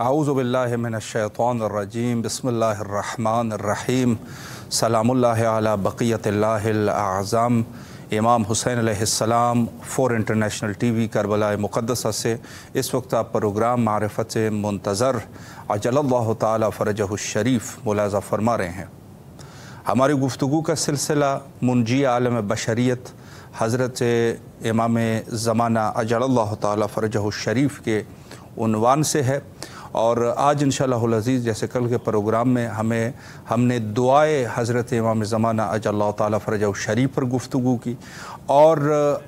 اعوذ باللہ من الشیطان الرجیم بسم اللہ الرحمن الرحیم سلام اللہ علی بقیت اللہ الاعظم۔ امام حسین علیہ السلام 4 انٹرنیشنل ٹی وی کربلا مقدسہ سے اس وقت آپ پروگرام معرفت منتظر عجل اللہ تعالی فرجہ الشریف ملاحظہ فرما رہے ہیں۔ ہماری گفتگو کا سلسلہ منجی عالم بشریت حضرت امام زمانہ عجل اللہ تعالی فرجہ الشریف کے عنوان سے ہے، اور آج انشاءاللہ العزیز جیسے کل کے پروگرام میں ہم نے دعائے حضرت امام زمانہ عجل اللہ تعالی فرجہ الشریف پر گفتگو کی، اور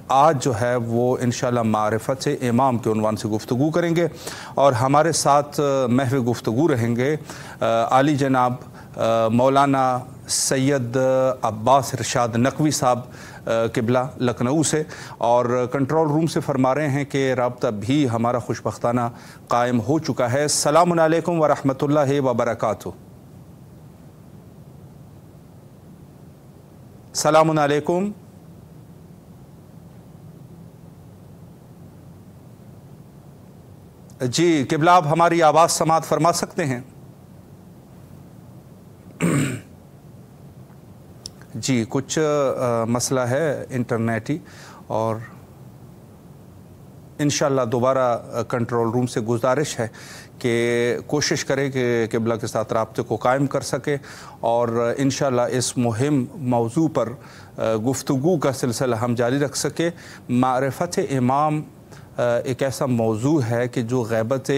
آج جو ہے وہ انشاءاللہ معرفت امام کے عنوان سے گفتگو کریں گے، اور ہمارے ساتھ محو گفتگو رہیں گے عالی جناب مولانا سید عباس ارشاد نقوی صاحب قبلہ لکھنؤ سے، اور کنٹرول روم سے فرما رہے ہیں کہ رابطہ بھی ہمارا خوشبختانہ قائم ہو چکا ہے۔ السلام علیکم ورحمۃ اللہ وبرکاتہ۔ السلام علیکم۔ جی قبلہ آپ ہماری آواز سماعت فرما سکتے ہیں؟ جی کچھ مسئلہ ہے انٹرنیٹی، اور انشاءاللہ دوبارہ کنٹرول روم سے گزارش ہے کہ کوشش کرے کہ قبلہ کے ساتھ رابطے کو قائم کر سکے، اور انشاءاللہ اس مہم موضوع پر گفتگو کا سلسلہ ہم جاری رکھ سکے۔ معرفت امام ایک ایسا موضوع ہے کہ جو غیبت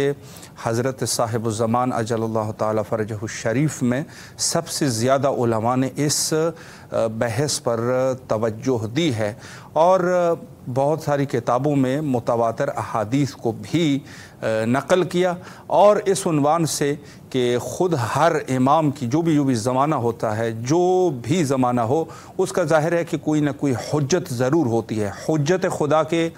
حضرت صاحب الزمان عجل اللہ تعالی فرجہ الشریف میں سب سے زیادہ علماء نے اس بحث پر توجہ دی ہے، اور بہت ساری کتابوں میں متواتر احادیث کو بھی نقل کیا، اور اس عنوان سے کہ خود ہر امام کی جو بھی زمانہ ہوتا ہے، جو بھی زمانہ ہو، اس کا ظاہر ہے کہ کوئی نہ کوئی حجت ضرور ہوتی ہے۔ حجت خدا کے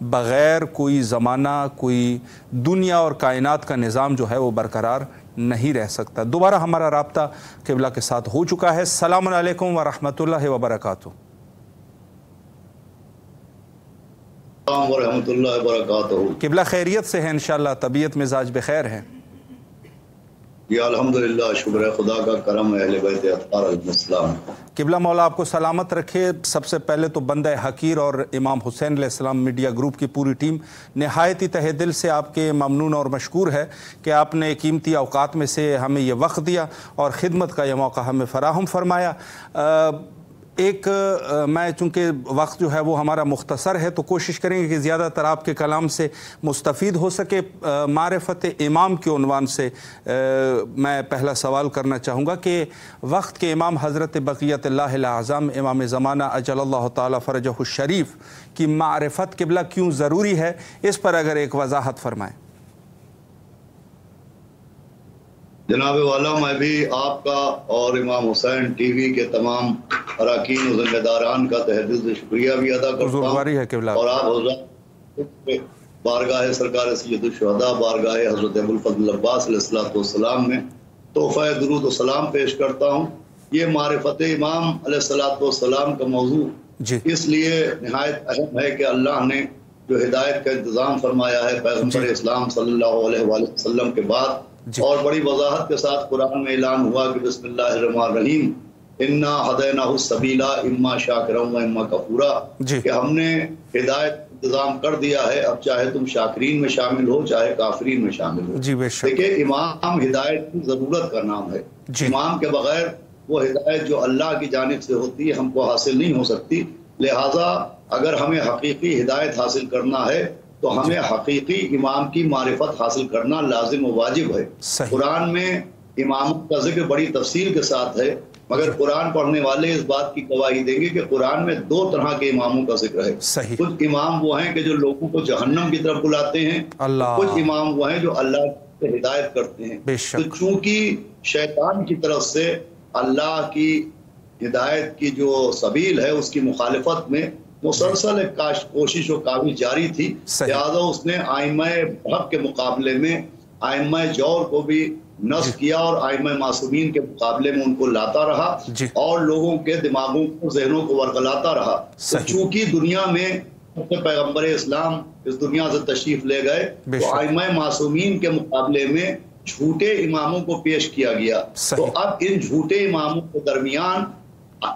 بغیر کوئی زمانہ، کوئی دنیا اور کائنات کا نظام جو ہے وہ برقرار نہیں رہ سکتا۔ دوبارہ ہمارا رابطہ قبلہ کے ساتھ ہو چکا ہے۔ السلام علیکم ورحمۃ اللہ وبرکاتہ۔ السلام ورحمۃ اللہ وبرکاتہ۔ قبلہ خیریت سے ہے انشاءاللہ؟ طبیعت مزاج بخیر ہے؟ جی الحمدللہ، شکر ہے خدا کا کرم ہے، اہل بیت اطہار علیہم السلام۔ قبلہ مولا آپ کو سلامت رکھے۔ سب سے پہلے تو بندہ حقیر اور امام حسین علیہ السلام میڈیا گروپ کی پوری ٹیم نہایت ہی تہ دل سے آپ کے ممنون اور مشکور ہے کہ آپ نے قیمتی اوقات میں سے ہمیں یہ وقت دیا اور خدمت کا یہ موقع ہمیں فراہم فرمایا۔ میں چونکہ وقت جو ہے وہ ہمارا مختصر ہے تو کوشش کریں گے کہ زیادہ تر آپ کے کلام سے مستفید ہو سکے۔ معرفت امام کے عنوان سے میں پہلا سوال کرنا چاہوں گا کہ وقت کے امام حضرت بقیت اللہ الاعظم امام زمانہ عجل اللہ تعالی فرجہ الشریف کی معرفت قبلہ کیوں ضروری ہے، اس پر اگر ایک وضاحت فرمائیں۔ جناب والا، میں بھی آپ کا اور امام حسین ٹی وی کے تمام اراکین و ذمہ داران کا تہ دل سے شکریہ بھی ادا کرتا ہوں، اور آپ حضرات بارگاہ سرکار سید الشہداء بارگاہ حضرت ابوالفضل عباس علیہ السلام میں تحفہ درود و سلام پیش کرتا ہوں۔ یہ معرفت امام علیہ السلام کا موضوع اس لیے نہایت اہم ہے کہ اللہ نے جو ہدایت کا انتظام فرمایا ہے پیغمبر اسلام صلی اللہ علیہ وآلہ وسلم کے بعد، اور بڑی وضاحت کے ساتھ قرآن میں اعلان ہوا کہ بسم اللہ الرحمن الرحیم انا ہدیناہ السبیل اما شاکرا و اما کفورا، کہ ہم نے ہدایت انتظام کر دیا ہے، اب چاہے تم شاکرین میں شامل ہو چاہے کافرین میں شامل ہو۔ دیکھیں امام ہدایت کی ضرورت کا نام ہے، امام کے بغیر وہ ہدایت جو اللہ کی جانب سے ہوتی ہے ہم کو حاصل نہیں ہو سکتی، لہٰذا اگر ہمیں حقیقی ہدایت حاصل کرنا ہے تو ہمیں حقیقی امام کی معرفت حاصل کرنا لازم و واجب ہے۔ قرآن میں امام کا ذکر بڑی تفصیل کے ساتھ ہے، مگر قرآن پڑھنے والے اس بات کی گواہی دیں گے کہ قرآن میں 2 طرح کے اماموں کا ذکر ہے۔ کچھ امام وہ ہیں کہ جو لوگوں کو جہنم کی طرف بلاتے ہیں، کچھ امام وہ ہیں جو اللہ سے ہدایت کرتے ہیں۔ تو چونکہ شیطان کی طرف سے اللہ کی ہدایت کی جو سبیل ہے اس کی مخالفت میں مسلسل ایک کوشش و کاوش جاری تھی، لہٰذا اس نے آئمہ حق کے مقابلے میں آئمہ جور کو بھی نصب کیا اور آئمہ معصومین کے مقابلے میں ان کو لاتا رہا اور لوگوں کے دماغوں کو ذہنوں کو ورگلاتا رہا۔ چونکہ دنیا میں پیغمبر اسلام اس دنیا سے تشریف لے گئے تو ائمہ معصومین کے مقابلے میں جھوٹے اماموں کو پیش کیا گیا. تو اب ان جھوٹے اماموں کے درمیان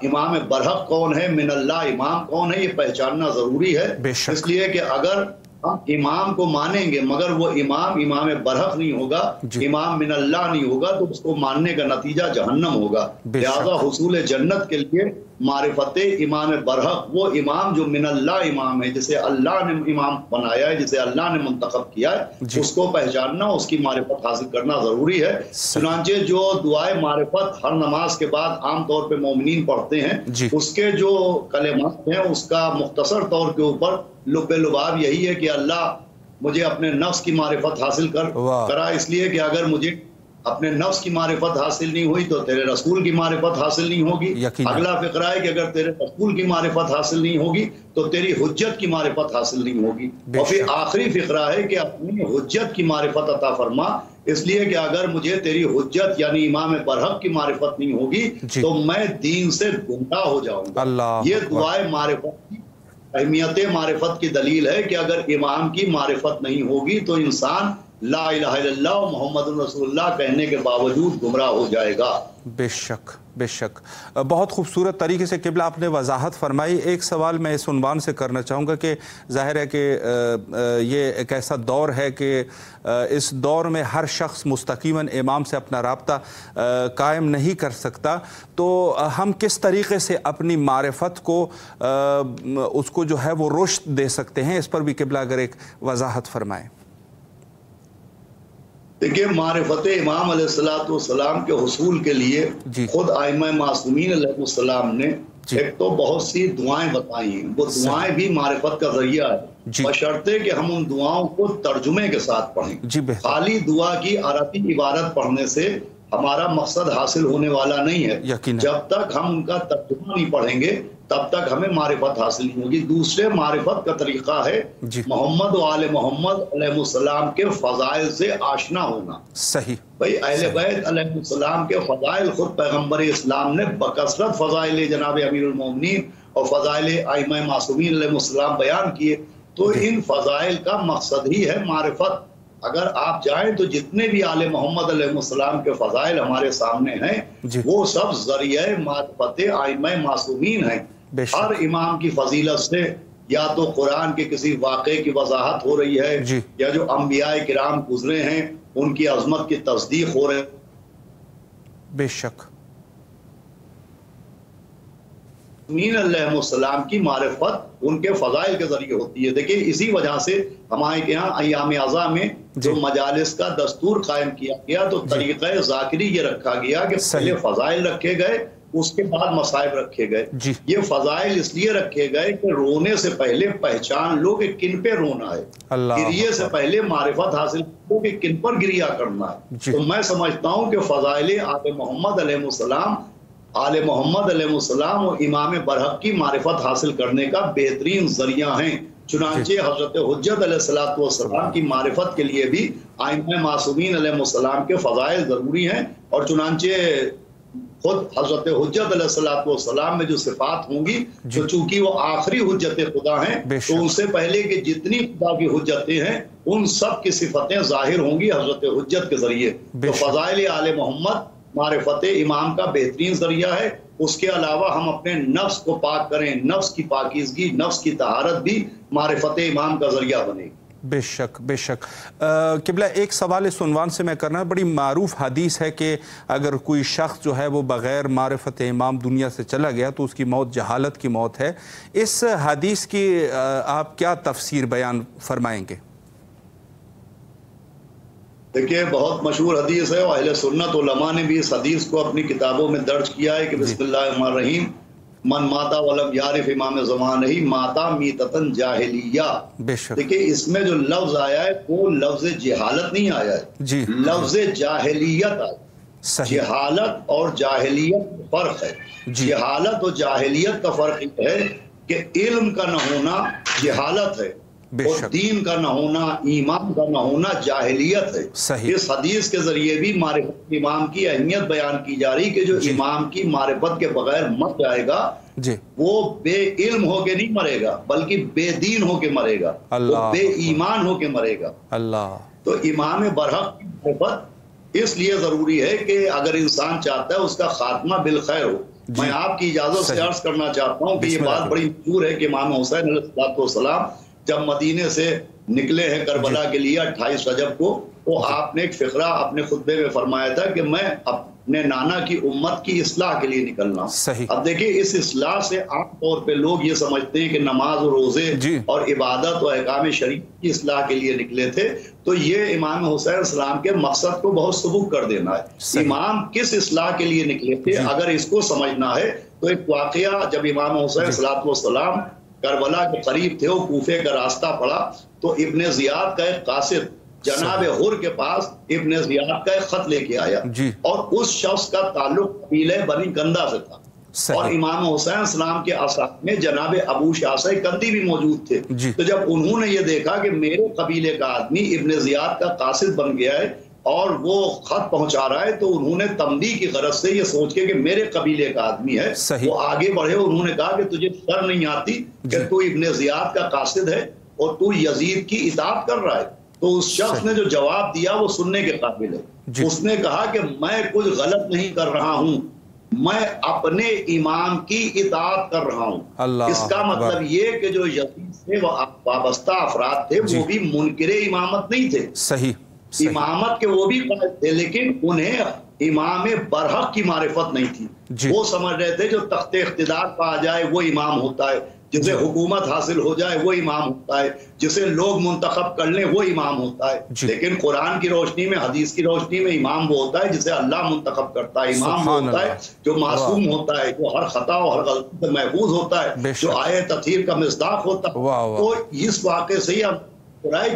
امام برحق کون ہے، من اللہ امام کون ہے، یہ پہچاننا ضروری ہے. اس لیے کہ اگر ہم امام کو مانیں گے مگر وہ امام برحق نہیں ہوگا، امام من اللہ نہیں ہوگا، تو اس کو ماننے کا نتیجہ جہنم ہوگا. لہذا حصول جنت کے لیے معرفت امام برحق، وہ امام جو من اللہ امام ہے، جسے اللہ نے امام بنایا ہے، جسے اللہ نے منتخب کیا ہے، اس کو پہچاننا، اس کی معرفت حاصل کرنا ضروری ہے. چنانچہ جو دعائے معرفت ہر نماز کے بعد عام طور پہ مومنین پڑھتے ہیں، اس کے جو کلمات ہیں اس کا مختصر طور کے اوپر لب لباب یہی ہے کہ اللہ مجھے اپنے نفس کی معرفت حاصل کرا، اس لیے کہ اگر مجھے اپنے نفس کی معرفت حاصل نہیں ہوئی تو تیرے رسول کی معرفت حاصل نہیں ہوگی. اگلا فقرہ ہے کہ اگر تیرے رسول کی معرفت حاصل نہیں ہوگی تو تیری حجت کی معرفت حاصل نہیں ہوگی. اور پھر آخری فقرہ ہے کہ اپنی حجت کی معرفت عطا فرما، اس لیے کہ اگر مجھے تیری حجت یعنی امام برحق کی معرفت نہیں ہوگی تو میں دین سے گمراہ ہو جاؤں گا. یہ دعائے معرفت کی اہمیت معرفت کی دلیل ہے کہ اگر امام کی معرفت نہیں ہوگی تو انسان لا الہ الا اللہ محمد رسول اللہ کہنے کے باوجود گمراہ ہو جائے گا. بے شک بے شک. بہت خوبصورت طریقے سے قبلہ آپ نے وضاحت فرمائی. ایک سوال میں اس عنوان سے کرنا چاہوں گا کہ ظاہر ہے کہ یہ ایک ایسا دور ہے کہ اس دور میں ہر شخص مستقیماً امام سے اپنا رابطہ قائم نہیں کر سکتا، تو ہم کس طریقے سے اپنی معرفت کو اس کو جو ہے وہ رشد دے سکتے ہیں، اس پر بھی قبلہ اگر ایک وضاحت فرمائیں. دیکھیے معرفت امام علیہ السلام کے حصول کے لیے خود ائمہ معصومین علیہ السلام نے ایک تو بہت سی دعائیں بتائی ہیں. وہ دعائیں بھی معرفت کا ذریعہ ہے، بشرطے کہ ہم ان دعاؤں کو ترجمے کے ساتھ پڑھیں. خالی دعا کی عربی عبارت پڑھنے سے ہمارا مقصد حاصل ہونے والا نہیں ہے. جب تک ہم ان کا ترجمہ نہیں پڑھیں گے تب تک ہمیں معرفت حاصل نہیں ہوگی. دوسرے معرفت کا طریقہ ہے محمد و آل محمد علیہ السلام کے فضائل سے آشنا ہونا. صحیح بھئی اہل بیت علیہ السلام کے فضائل خود پیغمبر اسلام نے بکثرت فضائل جناب امیر المومنین اور فضائل ائمہ معصومین علیہ السلام بیان کیے. تو ان فضائل کا مقصد ہی ہے معرفت. اگر آپ جائیں تو جتنے بھی آل محمد علیہ السلام کے فضائل ہمارے سامنے ہیں وہ سب ذریعہ معرفت ائمہ معصومین ہیں. ہر امام کی فضیلت سے یا تو قرآن کے کسی واقعے کی وضاحت ہو رہی ہے یا جو انبیاء کرام گزرے ہیں ان کی عظمت کی تصدیق ہو رہی ہے. بے شک امین علیہ السلام کی معرفت ان کے فضائل کے ذریعے ہوتی ہے. دیکھیں اسی وجہ سے ہمارے یہاں ایام اعضاء میں جو مجالس کا دستور قائم کیا گیا تو طریقہ ذاکری یہ رکھا گیا کہ پہلے فضائل رکھے گئے اس کے بعد مصائب رکھے گئے. یہ فضائل اس لیے رکھے گئے کہ رونے سے پہلے پہچان لو کہ کن پہ رونا ہے، گریے سے پہلے معرفت حاصل کرو کہ کن پر گریا کرنا ہے. تو میں سمجھتا ہوں کہ فضائل آل محمد علیہ السلام اور امام برحق کی معرفت حاصل کرنے کا بہترین ذریعہ ہیں. چنانچہ حضرت حجت علیہ السلام کی معرفت کے لیے بھی ائمہ معصومین علیہ السلام کے فضائل ضروری ہیں. اور چنانچہ خود حضرت حجت علیہ السلام میں جو صفات ہوں گی تو چونکہ وہ آخری حجت خدا ہیں تو ان سے پہلے کہ جتنی خدا کی حجتیں ہیں ان سب کی صفتیں ظاہر ہوں گی حضرت حجت کے ذریعے. تو فضائل آل محمد معرفت امام کا بہترین ذریعہ ہے. اس کے علاوہ ہم اپنے نفس کو پاک کریں، نفس کی پاکیزگی، نفس کی طہارت بھی معرفت امام کا ذریعہ بنے گی. بے شک بے شک. قبلہ ایک سوال اس عنوان سے میں کرنا، بڑی معروف حدیث ہے کہ اگر کوئی شخص جو ہے وہ بغیر معرفت امام دنیا سے چلا گیا تو اس کی موت جہالت کی موت ہے. اس حدیث کی آپ کیا تفسیر بیان فرمائیں گے؟ دیکھیے بہت مشہور حدیث ہے اور اہل سنت علماء نے بھی اس حدیث کو اپنی کتابوں میں درج کیا ہے کہ بسم اللہ الرحمن الرحیم من ماتا ولم یعرف امام زمانہ ماتا میتتن جاہلیہ. دیکھیں اس میں جو لفظ آیا ہے وہ لفظ جہالت نہیں آیا ہے، لفظ جاہلیت آیا. جہالت اور جاہلیت فرق ہے. جہالت اور جاہلیت کا فرق یہ ہے کہ علم کا نہ ہونا جہالت ہے اور دین کا نہ ہونا، ایمان کا نہ ہونا جاہلیت ہے۔ اس حدیث کے ذریعے بھی معرفت امام کی اہمیت بیان کی جا رہی کہ جو امام کی معرفت کے بغیر مر جائے گا وہ بے علم ہو کے نہیں مرے گا، بلکہ بے دین ہو کے مرے گا، وہ بے ایمان ہو کے مرے گا۔ تو امام برحق کی معرفت اس لیے ضروری ہے کہ اگر انسان چاہتا ہے اس کا خاتمہ بالخیر ہو۔ میں آپ کی اجازت سے عرض کرنا چاہتا ہوں کہ یہ بات بڑی مشہور ہے کہ امام حسین علیہ السلام جب مدینے سے نکلے ہیں کربلا کے لیے 28 رجب کو، تو آپ نے ایک فقرہ اپنے خطبے میں فرمایا تھا کہ میں اپنے نانا کی امت کی اصلاح کے لیے نکلنا ہوں۔ اب دیکھیں اس اصلاح سے عام طور پہ لوگ یہ سمجھتے ہیں کہ نماز و روزے اور عبادت و احکام شریعت کی اصلاح کے لیے نکلے تھے، تو یہ امام حسین السلام کے مقصد کو بہت سبوک کر دینا ہے۔ امام کس اصلاح کے لیے نکلے تھے اگر اس کو سمجھنا ہے تو ایک واقعہ، جب امام حسین السلام کربلا کے قریب تھے، وہ کوفے کا راستہ پڑا تو ابن زیاد کا ایک قاصد جناب حر کے پاس ابن زیاد کا ایک خط لے کے آیا، اور اس شخص کا تعلق قبیلہ بنی کندہ سے تھا، اور امام حسین السلام کے اصحاب میں جناب ابو شاصع کندی بھی موجود تھے۔ تو جب انہوں نے یہ دیکھا کہ میرے قبیلے کا آدمی ابن زیاد کا قاصد بن گیا ہے اور وہ خط پہنچا رہا ہے، تو انہوں نے تنبیہ کی غرض سے یہ سوچ کے کہ میرے قبیلے کا آدمی ہے وہ آگے بڑھے، انہوں نے کہا کہ تجھے شرم نہیں آتی کہ تو ابن زیاد کا قاصد ہے اور تو یزید کی اطاعت کر رہا ہے؟ تو اس شخص نے جو جواب دیا وہ سننے کے قابل ہے۔ اس نے کہا کہ میں کچھ غلط نہیں کر رہا ہوں، میں اپنے امام کی اطاعت کر رہا ہوں۔ اس کا مطلب یہ کہ جو یزید سے وابستہ افراد تھے وہ بھی منکر امامت نہیں تھے، امامت کے وہ بھی قائل تھے، لیکن انہیں امام برحق کی معرفت نہیں تھی۔ وہ سمجھ رہے تھے جو تخت اقتدار پہ آ جائے وہ امام ہوتا ہے، جسے حکومت حاصل ہو جائے وہ امام ہوتا ہے، جسے لوگ منتخب کر لیں وہ امام ہوتا ہے۔ لیکن قرآن کی روشنی میں، حدیث کی روشنی میں امام وہ ہوتا ہے جسے اللہ منتخب کرتا ہے، امام وہ ہوتا ہے جو معصوم ہوتا ہے، جو ہر خطا اور ہر غلطی سے محفوظ ہوتا ہے، جو آیے تطہیر کا مصداق ہوتا ہے۔ تو اس واقعے سے ہی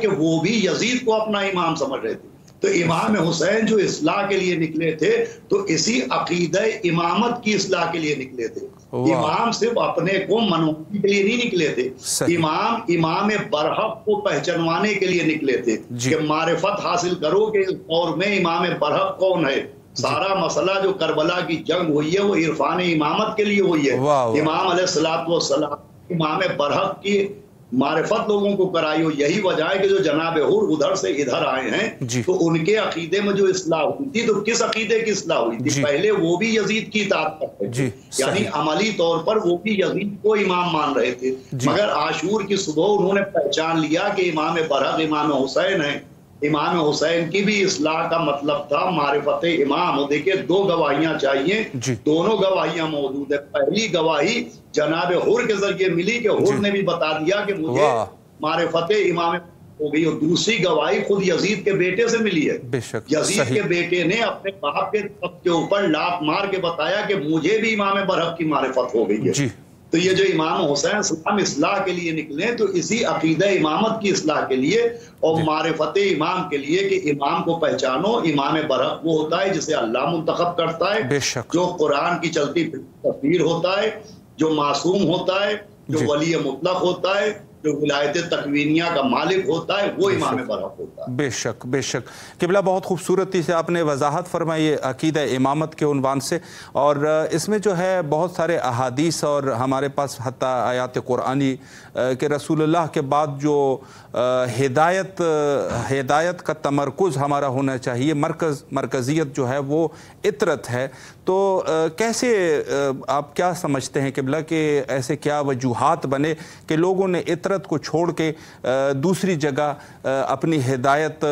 کہ وہ بھی یزید کو اپنا امام سمجھ رہے تھے۔ تو امام حسین جو اصلاح کے لیے نکلے تھے تو اسی عقیدہ امامت کی اصلاح کے لیے نکلے تھے۔ امام صرف اپنے کو منوانے کے لیے نہیں نکلے تھے، امام برحق کو پہچانوانے کے لیے نکلے تھے کہ معرفت حاصل کرو کہ اس دور میں امام برحق کون ہے۔ سارا مسئلہ جو کربلا کی جنگ ہوئی ہے وہ عرفان امامت کے لیے ہوئی ہے۔ امام علیہ السلام امام برحق کی معرفت لوگوں کو کرائی ہو، یہی وجہ ہے کہ جو جناب حر ادھر سے ادھر آئے ہیں تو ان کے عقیدے میں جو اصلاح ہوئی تھی، تو کس عقیدے کی اصلاح ہوئی تھی؟ پہلے وہ بھی یزید کی اطاعت کرتے تھے، یعنی عملی طور پر وہ بھی یزید کو امام مان رہے تھے، مگر عاشور کی صبح انہوں نے پہچان لیا کہ امام برحق امام حسین ہیں۔ امام حسین کی بھی اصلاح کا مطلب تھا معرفت امام۔ دیکھیں دو گواہیاں چاہیے، دونوں گواہیاں موجود ہیں۔ پہلی گواہی جناب حر کے ذریعے ملی کہ حر نے بھی بتا دیا کہ مجھے معرفت امام ہو گئی، اور دوسری گواہی خود یزید کے بیٹے سے ملی ہے۔ یزید کے بیٹے نے اپنے باپ کے اوپر لات مار کے بتایا کہ مجھے بھی امام برحق کی معرفت ہو گئی ہے۔ تو یہ جو امام حسین السلام اصلاح کے لیے نکلے تو اسی عقیدہ امامت کی اصلاح کے لیے اور معرفت امام کے لیے کہ امام کو پہچانو، امام برحق وہ ہوتا ہے جسے اللہ منتخب کرتا ہے، جو قرآن کی چلتی تصویر ہوتا ہے، جو معصوم ہوتا ہے، جو ولی مطلق ہوتا ہے، جو ولایت تکوینیہ کا مالک ہوتا ہے، وہ امام برحق ہوتا ہے۔ بے شک بے شک قبلہ، بہت خوبصورتی سے آپ نے وضاحت فرمائی عقیدہ امامت کے عنوان سے، اور اس میں جو ہے بہت سارے احادیث اور ہمارے پاس حتیٰ آیات قرآنی کہ رسول اللہ کے بعد جو ہدایت کا تمرکز ہمارا ہونا چاہیے، مرکزیت جو ہے وہ اطرت ہے۔ تو کیسے آپ کیا سمجھتے ہیں قبلہ کہ ایسے کیا وجوہات بنے کہ لوگوں نے اطرت کو چھوڑ کے دوسری جگہ اپنی ہدایت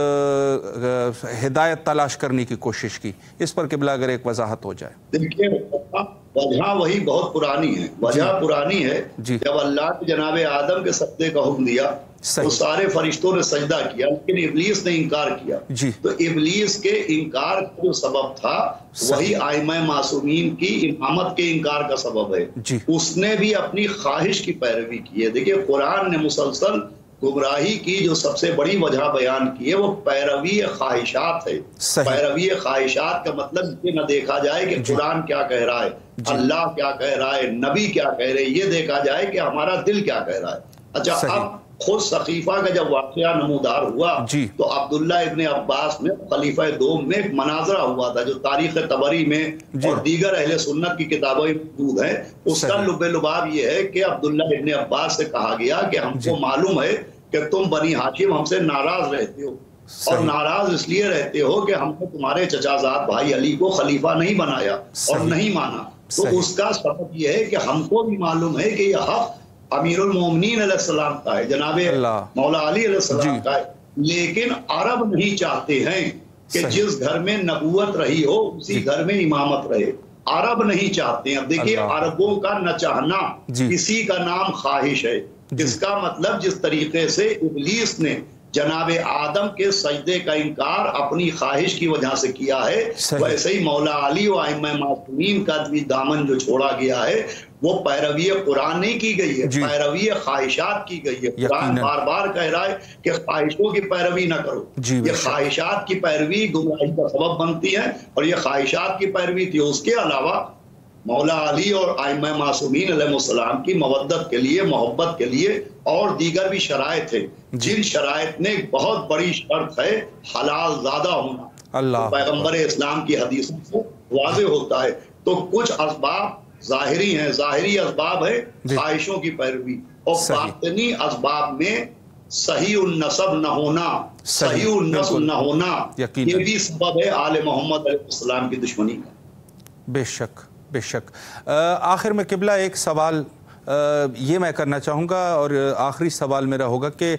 تلاش کرنے کی کوشش کی؟ اس پر قبلہ اگر ایک وضاحت ہو جائے۔ دیکھیے وجہ وہی بہت پرانی ہے، وجہ پرانی ہے۔ جب اللہ نے جناب آدم کے سجدے کا حکم دیا تو سارے فرشتوں نے سجدہ کیا، لیکن ابلیس نے انکار کیا۔ تو ابلیس کے انکار کا جو سبب تھا وہی ائمہ معصومین کی امامت کے انکار کا سبب ہے۔ اس نے بھی اپنی خواہش کی پیروی کی ہے۔ دیکھیے قرآن نے مسلسل گمراہی کی جو سب سے بڑی وجہ بیان کی ہے وہ پیروی خواہشات ہے۔ پیروی خواہشات کا مطلب یہ نہ دیکھا جائے کہ قرآن کیا کہہ رہا ہے، اللہ کیا کہہ رہا ہے، نبی کیا کہہ رہے ہیں، یہ دیکھا جائے کہ ہمارا دل کیا کہہ رہا ہے۔ اچھا اب خود سقیفہ کا جب واقعہ نمودار ہوا تو عبداللہ ابن عباس میں خلیفہ دوم میں ایک مناظرہ ہوا تھا جو تاریخ طبری میں اور دیگر اہل سنت کی کتابوں میں موجود ہے. اس کا لب لباب یہ ہے کہ عبداللہ ابن عباس سے کہا گیا کہ ہم کو معلوم ہے کہ تم بنی ہاشم ہم سے ناراض رہتے ہو اور ناراض اس لیے رہتے ہو کہ ہم نے تمہارے چچا زاد بھائی علی کو خلیفہ نہیں بنایا اور نہیں مانا. تو اس کا سبب یہ ہے کہ ہم کو بھی معلوم ہے کہ یہ حق امیر المومنین علیہ السلام کا ہے، جناب مولا علی علیہ السلام کا ہے، لیکن عرب نہیں چاہتے ہیں کہ جس گھر میں نبوت رہی ہو اسی گھر میں امامت رہے. عرب نہیں چاہتے ہیں. اب دیکھیے عربوں کا نہ چاہنا کسی کا نام خواہش ہے. اس کا مطلب جس طریقے سے ابلیس نے جناب آدم کے سجدے کا انکار اپنی خواہش کی وجہ سے کیا ہے، ویسے ہی مولا علی و ائمہ معصومین کا بھی دامن جو چھوڑا گیا ہے وہ پیروی قرآن نہیں کی گئی ہے، پیروی خواہشات کی گئی ہے. قرآن بار بار کہہ رہا ہے کہ خواہشوں کی پیروی نہ کرو. یہ خواہشات کی پیروی گمراہی کا سبب بنتی ہے اور یہ خواہشات کی پیروی تھی. اس کے علاوہ مولا علی اور ائمہ معصومین علیہ السلام کی مودت کے لیے، محبت کے لیے اور دیگر بھی شرائط ہیں، جن شرائط میں ایک بہت بڑی شرط ہے حلال زادہ ہونا. پیغمبر اسلام کی حدیثوں سے واضح ہوتا ہے. تو کچھ اسباب ظاہری ہیں، ظاہری اسباب ہے خواہشوں کی پیروی، اور باطنی اسباب میں صحیح النسب نہ ہونا، صحیح النسل نہ ہونا، یہ بھی سبب ہے آل محمد علیہ السلام کی دشمنی کا. بے شک بے شک. آخر میں قبلہ ایک سوال یہ میں کرنا چاہوں گا اور آخری سوال میرا ہوگا کہ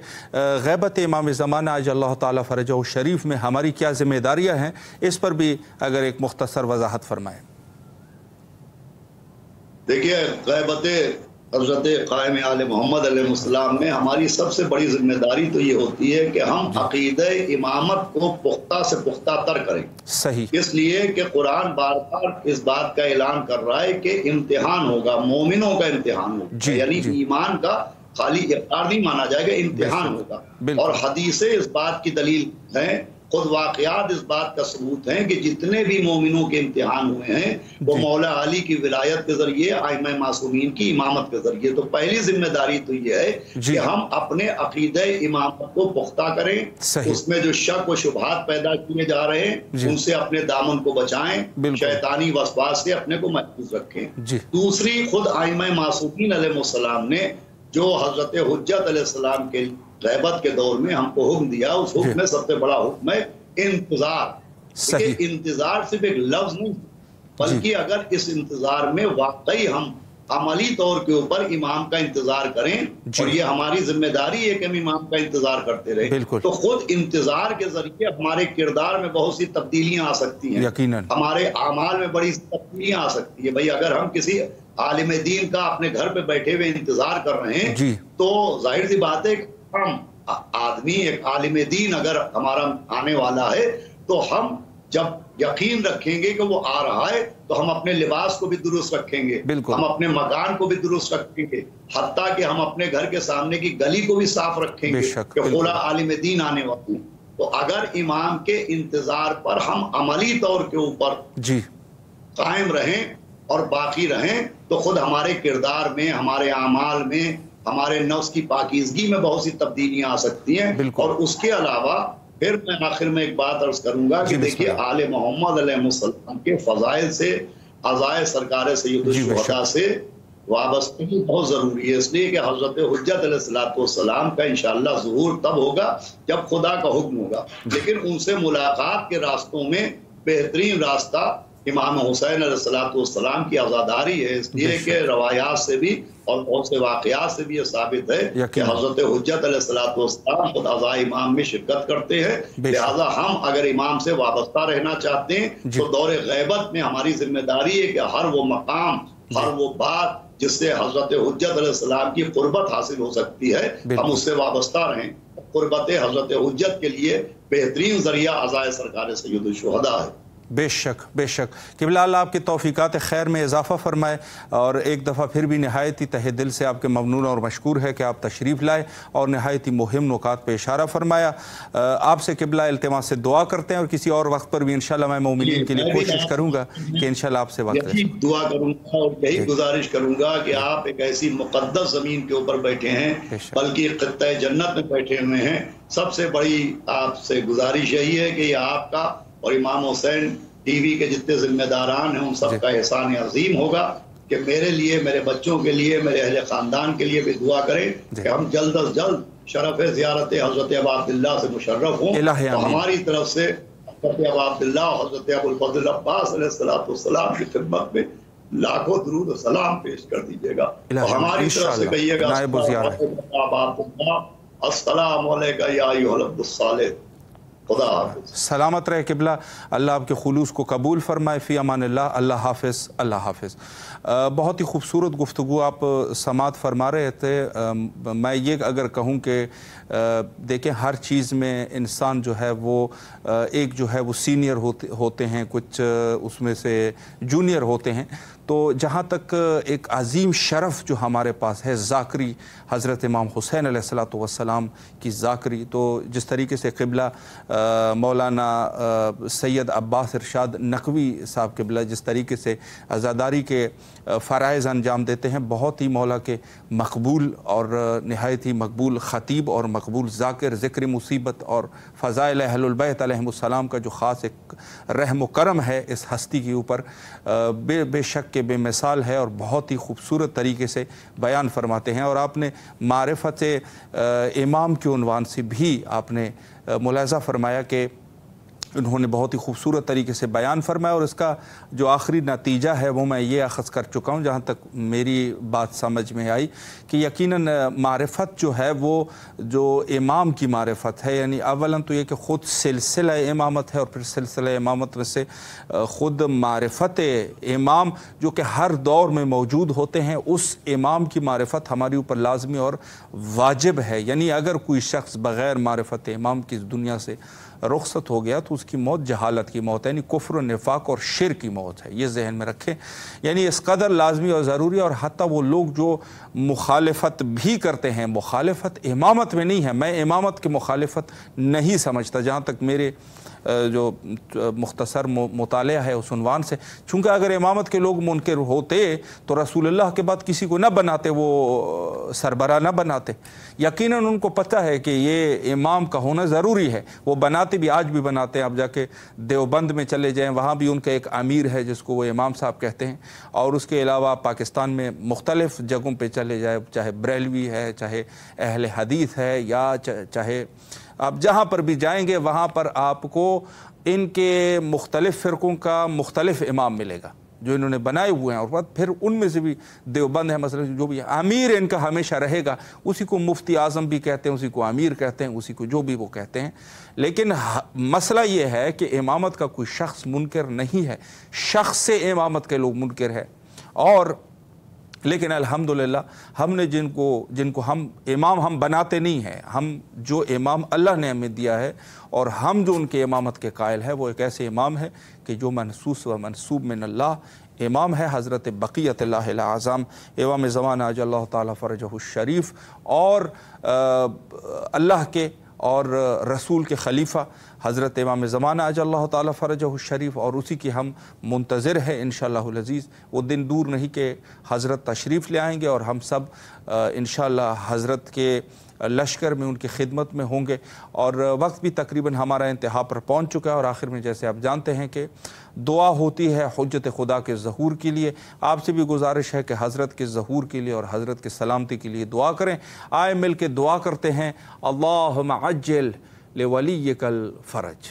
غیبت امام زمانہ عجل اللہ تعالیٰ فرجہ الشریف میں ہماری کیا ذمہ داریاں ہیں، اس پر بھی اگر ایک مختصر وضاحت فرمائیں. دیکھیے غیبت حضرت قائم آل محمد علیہ السلام میں ہماری سب سے بڑی ذمہ داری تو یہ ہوتی ہے کہ ہم عقیدہ امامت کو پختہ سے پختہ تر کریں. صحیح. اس لیے کہ قرآن بار بار اس بات کا اعلان کر رہا ہے کہ امتحان ہوگا، مومنوں کا امتحان ہوگا، یعنی ایمان کا خالی اقرار نہیں مانا جائے گا، امتحان ہوگا. اور حدیثیں اس بات کی دلیل ہیں، خود واقعات اس بات کا ثبوت ہیں کہ جتنے بھی مومنوں کے امتحان ہوئے ہیں وہ مولا علی کی ولایت کے ذریعے، ائمہ معصومین کی امامت کے ذریعے. تو پہلی ذمہ داری تو یہ ہے کہ ہم اپنے عقیدہ امامت کو پختہ کریں، اس میں جو شک و شبہات پیدا کیے جا رہے ہیں ان سے اپنے دامن کو بچائیں، شیطانی وسواس سے اپنے کو محفوظ رکھیں. دوسری، خود ائمہ معصومین علیہ السلام نے جو حضرت حجت علیہ السلام کے غیبت کے دور میں ہم کو حکم دیا، اس حکم میں سب سے بڑا حکم ہے انتظار. انتظار صرف ایک لفظ نہیں بلکہ اگر اس انتظار میں واقعی ہم عملی طور کے اوپر امام کا انتظار کریں اور یہ ہماری ذمہ داری ہے کہ ہم امام کا انتظار کرتے رہیں، تو خود انتظار کے ذریعے ہمارے کردار میں بہت سی تبدیلیاں آ سکتی ہیں، ہمارے اعمال میں بڑی تبدیلیاں آ سکتی ہیں. بھائی اگر ہم کسی عالم دین کا اپنے گھر پہ بیٹھے ہوئے انتظار کر رہے ہیں تو ظاہر سی بات ہے ہم آدمی، ایک عالم دین اگر ہمارا آنے والا ہے تو ہم جب یقین رکھیں گے کہ وہ آ رہا ہے تو ہم اپنے لباس کو بھی درست رکھیں گے، ہم اپنے مکان کو بھی درست رکھیں گے، حتیٰ کہ ہم اپنے گھر کے سامنے کی گلی کو بھی صاف رکھیں گے کہ فلاں عالم دین آنے والے ہیں. تو اگر امام کے انتظار پر ہم عملی طور کے اوپر قائم رہیں اور باقی رہیں تو خود ہمارے کردار میں، ہمارے اعمال میں، ہمارے نفس کی پاکیزگی میں بہت سی تبدیلیاں آ سکتی ہیں. اور اس کے علاوہ پھر میں آخر میں ایک بات عرض کروں گا کہ دیکھیے آل محمد علیہ السلام کے فضائل سے، عزائے سرکار سید الشہداء سے وابستگی بہت ضروری ہے، اس لیے کہ حضرت حجت علیہ السلام کا انشاءاللہ ظہور تب ہوگا جب خدا کا حکم ہوگا. لیکن ان سے ملاقات کے راستوں میں بہترین راستہ امام حسین علیہ السلام کی عزاداری ہے، اس لیے کہ روایات سے بھی اور بہت سے واقعات سے بھی یہ ثابت ہے کہ حضرت حجت علیہ السلام خود عزائے امام میں شرکت کرتے ہیں. لہٰذا ہم اگر امام سے وابستہ رہنا چاہتے ہیں تو دور غیبت میں ہماری ذمہ داری ہے کہ ہر وہ مقام، ہر وہ بات جس سے حضرت حجت علیہ السلام کی قربت حاصل ہو سکتی ہے ہم اس سے وابستہ رہیں. قربت حضرت حجت کے لیے بہترین ذریعہ عزائے سرکار سید الشہداء ہے. بے شک بے شک قبلہ اللہ آپ کی توفیقات خیر میں اضافہ فرمائے، اور ایک دفعہ پھر بھی نہایت ہی تہ دل سے آپ کے ممنون اور مشکور ہے کہ آپ تشریف لائے اور نہایت ہی مہم نکات پہ اشارہ فرمایا۔ آپ سے قبلہ التماس سے دعا کرتے ہیں، اور کسی اور وقت پر بھی انشاءاللہ میں مومنین کے لیے کوشش کروں گا کہ انشاءاللہ آپ سے وقت یہی دعا کروں گا اور یہی گزارش کروں گا کہ آپ ایک ایسی مقدس زمین کے اوپر بیٹھے ہیں، بلکہ خطہ جنت میں بیٹھے ہوئے ہیں۔ سب سے بڑی آپ سے گزارش یہی ہے کہ یہ آپ کا اور امام حسین ٹی وی کے جتنے ذمہ داران ہیں ان سب کا احسان عظیم ہوگا کہ میرے لیے، میرے بچوں کے لیے، میرے اہل خاندان کے لیے بھی دعا کریں کہ ہم جلد از جلد شرف زیارت حضرت ابا عبداللہ سے مشرف ہوں، اور ہماری طرف سے حضرت ابا عبداللہ اور حضرت ابو الفضل عباس علیہ السلام کی خدمت میں لاکھوں درود و سلام پیش کر دیجیے گا، اور ہماری طرف سے کہیے گا السلام علیکم یا ایھا العبد الصالح۔ خدا حافظ۔ سلامت رہے قبلہ، اللہ آپ کے خلوص کو قبول فرمائے۔ فی امان اللہ، اللہ حافظ، اللہ حافظ۔ بہت ہی خوبصورت گفتگو آپ سماعت فرما رہے تھے۔ میں یہ اگر کہوں کہ دیکھیں ہر چیز میں انسان جو ہے وہ ایک جو ہے وہ سینئر ہوتے ہیں، کچھ اس میں سے جونیئر ہوتے ہیں، تو جہاں تک ایک عظیم شرف جو ہمارے پاس ہے ذاکری حضرت امام حسین علیہ السلام کی ذاکری، تو جس طریقے سے قبلہ مولانا سید عباس ارشاد نقوی صاحب قبلہ جس طریقے سے عزاداری کے فرائض انجام دیتے ہیں، بہت ہی مولا کے مقبول اور نہایت ہی مقبول خطیب اور مقبول ذاکر، ذکر مصیبت اور فضائل اہل البیت علیہم السلام کا جو خاص ایک رحم و کرم ہے اس ہستی کے اوپر، بے شک کہ بے مثال ہے اور بہت ہی خوبصورت طریقے سے بیان فرماتے ہیں۔ اور آپ نے معرفت امام کے عنوان سے بھی آپ نے ملاحظہ فرمایا کہ انہوں نے بہت ہی خوبصورت طریقے سے بیان فرمایا، اور اس کا جو آخری نتیجہ ہے وہ میں یہ اخذ کر چکا ہوں جہاں تک میری بات سمجھ میں آئی کہ یقیناً معرفت جو ہے وہ جو امام کی معرفت ہے، یعنی اولاً تو یہ کہ خود سلسلہ امامت ہے، اور پھر سلسلہ امامت میں سے خود معرفت امام جو کہ ہر دور میں موجود ہوتے ہیں، اس امام کی معرفت ہماری اوپر لازمی اور واجب ہے۔ یعنی اگر کوئی شخص بغیر معرفت امام کی اس دنیا سے رخصت ہو گیا تو اس کی موت جہالت کی موت ہے، یعنی کفر و نفاق اور شرک کی موت ہے، یہ ذہن میں رکھیں۔ یعنی اس قدر لازمی اور ضروری، اور حتیٰ وہ لوگ جو مخالفت بھی کرتے ہیں، مخالفت امامت میں نہیں ہے، میں امامت کی مخالفت نہیں سمجھتا جہاں تک میرے جو مختصر مطالعہ ہے اس عنوان سے، چونکہ اگر امامت کے لوگ منکر ہوتے تو رسول اللہ کے بعد کسی کو نہ بناتے، وہ سربراہ نہ بناتے۔ یقیناً ان کو پتہ ہے کہ یہ امام کا ہونا ضروری ہے، وہ بناتے بھی، آج بھی بناتے ہیں۔ اب جا کے دیوبند میں چلے جائیں، وہاں بھی ان کا ایک امیر ہے جس کو وہ امام صاحب کہتے ہیں، اور اس کے علاوہ پاکستان میں مختلف جگہوں پہ چلے جائیں، چاہے بریلوی ہے، چاہے اہل حدیث ہے، یا چاہے آپ جہاں پر بھی جائیں گے وہاں پر آپ کو ان کے مختلف فرقوں کا مختلف امام ملے گا جو انہوں نے بنائے ہوئے ہیں، اور پھر ان میں سے بھی دیوبند ہے مثلا، جو بھی امیر ان کا ہمیشہ رہے گا، اسی کو مفتی اعظم بھی کہتے ہیں، اسی کو امیر کہتے ہیں، اسی کو جو بھی وہ کہتے ہیں۔ لیکن مسئلہ یہ ہے کہ امامت کا کوئی شخص منکر نہیں ہے، شخص سے امامت کے لوگ منکر ہے، اور لیکن الحمدللہ ہم نے جن کو ہم امام ہم بناتے نہیں ہیں، ہم جو امام اللہ نے ہمیں دیا ہے اور ہم جو ان کے امامت کے قائل ہے، وہ ایک ایسے امام ہے کہ جو منصوص و منصوب من اللہ امام ہے، حضرت بقیت اللہ الاعظم امام زمان عجل اللہ تعالیٰ فرجہ الشریف، اور اللہ کے اور رسول کے خلیفہ حضرت امام زمانہ عجل اللہ تعالیٰ فرجہ الشریف، اور اسی کی ہم منتظر ہے انشاءاللہ العزیز۔ وہ دن دور نہیں کہ حضرت تشریف لے آئیں گے اور ہم سب انشاءاللہ حضرت کے لشکر میں ان کی خدمت میں ہوں گے، اور وقت بھی تقریباً ہمارا انتہا پر پہنچ چکا ہے۔ اور آخر میں جیسے آپ جانتے ہیں کہ دعا ہوتی ہے حجت خدا کے ظہور کے لیے، آپ سے بھی گزارش ہے کہ حضرت کے ظہور کے لیے اور حضرت کے سلامتی کے لیے دعا کریں۔ آئے مل کے دعا کرتے ہیں، اللہم عجل لولیک الفرج۔